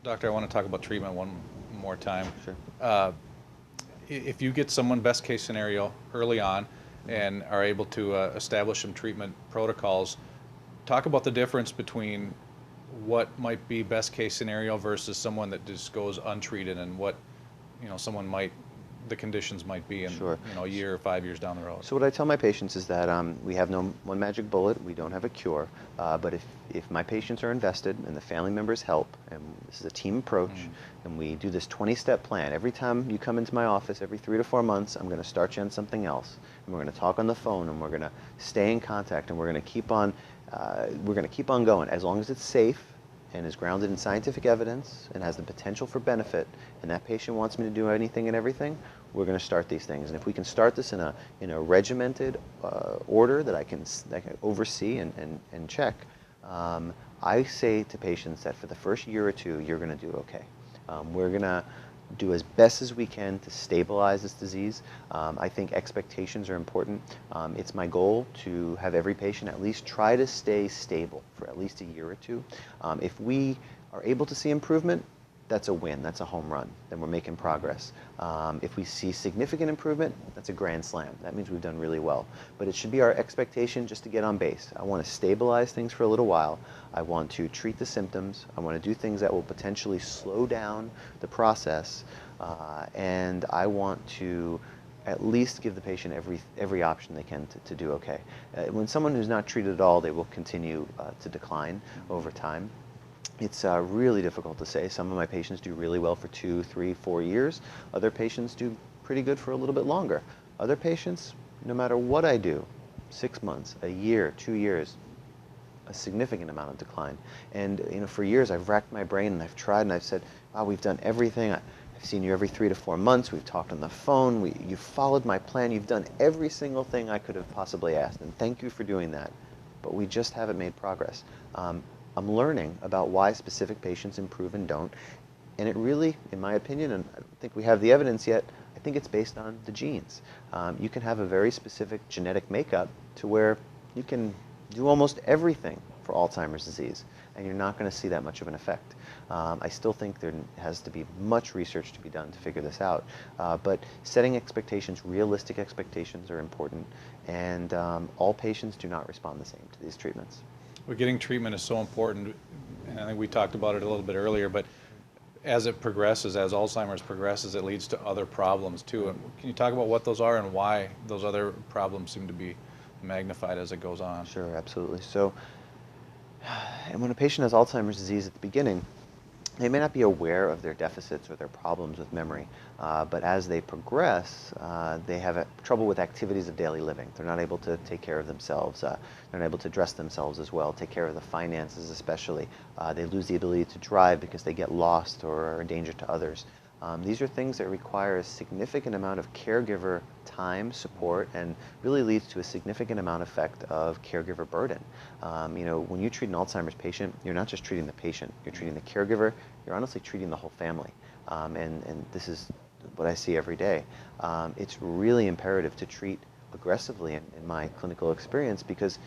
Doctor, I want to talk about treatment one more time. Sure. Uh, if you get someone best case scenario early on and are able to establish some treatment protocols, talk about the difference between what might be best case scenario versus someone that just goes untreated, and what someone might, the conditions might be in Sure. a year or 5 years down the road. So what I tell my patients is that we have no one magic bullet. We don't have a cure. But if my patients are invested and the family members help, and this is a team approach, and we do this 20-step plan. Every time you come into my office, every 3 to 4 months, I'm going to start you on something else. And we're going to talk on the phone, and we're going to stay in contact, and we're going to keep on going as long as it's safe and is grounded in scientific evidence and has the potential for benefit, and that patient wants me to do anything and everything, we're going to start these things. And if we can start this in a regimented order that I can oversee and check, I say to patients that for the first year or two, you're going to do okay. We're going to do as best as we can to stabilize this disease. I think expectations are important. It's my goal to have every patient at least try to stay stable for at least a year or two. If we are able to see improvement, that's a win, that's a home run, then we're making progress. If we see significant improvement, that's a grand slam. That means we've done really well. But it should be our expectation just to get on base. I want to stabilize things for a little while. I want to treat the symptoms. I want to do things that will potentially slow down the process. And I want to at least give the patient every option they can to do okay. When someone who's not treated at all, they will continue to decline over time. It's really difficult to say. Some of my patients do really well for 2, 3, 4 years. Other patients do pretty good for a little bit longer. Other patients, no matter what I do, 6 months, a year, 2 years, a significant amount of decline. And for years I've racked my brain and I've tried and I've said, "Oh, we've done everything. I've seen you every 3 to 4 months. We've talked on the phone. You've followed my plan. You've done every single thing I could have possibly asked, and thank you for doing that. But we just haven't made progress." I'm learning about why specific patients improve and don't. And it really, in my opinion, and I don't think we have the evidence yet, I think it's based on the genes. You can have a very specific genetic makeup to where you can do almost everything for Alzheimer's disease, and you're not going to see that much of an effect. I still think there has to be much research to be done to figure this out. But setting expectations, realistic expectations, are important, and all patients do not respond the same to these treatments. Well, getting treatment is so important, and I think we talked about it a little bit earlier, but as it progresses, as Alzheimer's progresses, it leads to other problems too. And can you talk about what those are and why those other problems seem to be magnified as it goes on? Sure, absolutely. So, and when a patient has Alzheimer's disease at the beginning, they may not be aware of their deficits or their problems with memory, but as they progress, they have trouble with activities of daily living. They're not able to take care of themselves. They're not able to dress themselves as well, take care of the finances especially. They lose the ability to drive because they get lost or are a danger to others. These are things that require a significant amount of caregiver time, support, and really leads to a significant amount of effect of caregiver burden. When you treat an Alzheimer's patient, you're not just treating the patient, you're treating the caregiver, you're honestly treating the whole family. And this is what I see every day. It's really imperative to treat aggressively in my clinical experience, because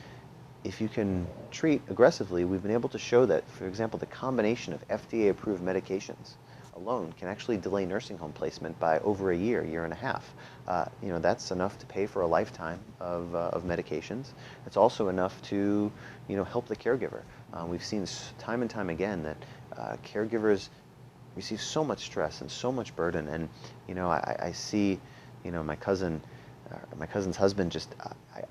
if you can treat aggressively, we've been able to show that, for example, the combination of FDA-approved medications alone can actually delay nursing home placement by over a year, year and a half. That's enough to pay for a lifetime of medications. It's also enough to, help the caregiver. We've seen time and time again that caregivers receive so much stress and so much burden. And I see, my cousin's husband. Just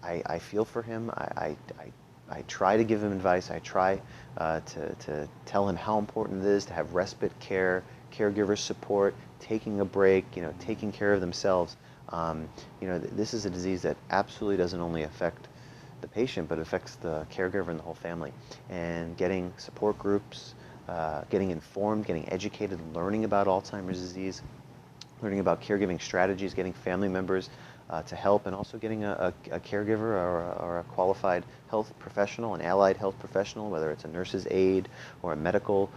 I feel for him. I try to give him advice. I try to tell him how important it is to have respite care, caregiver support, taking a break, taking care of themselves. This is a disease that absolutely doesn't only affect the patient, but affects the caregiver and the whole family. And getting support groups, getting informed, getting educated, learning about Alzheimer's disease, learning about caregiving strategies, getting family members to help, and also getting a caregiver or a qualified health professional, an allied health professional, whether it's a nurse's aide or a medical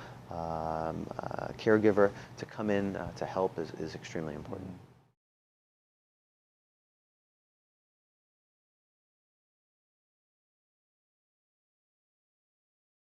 caregiver, to come in to help is extremely important.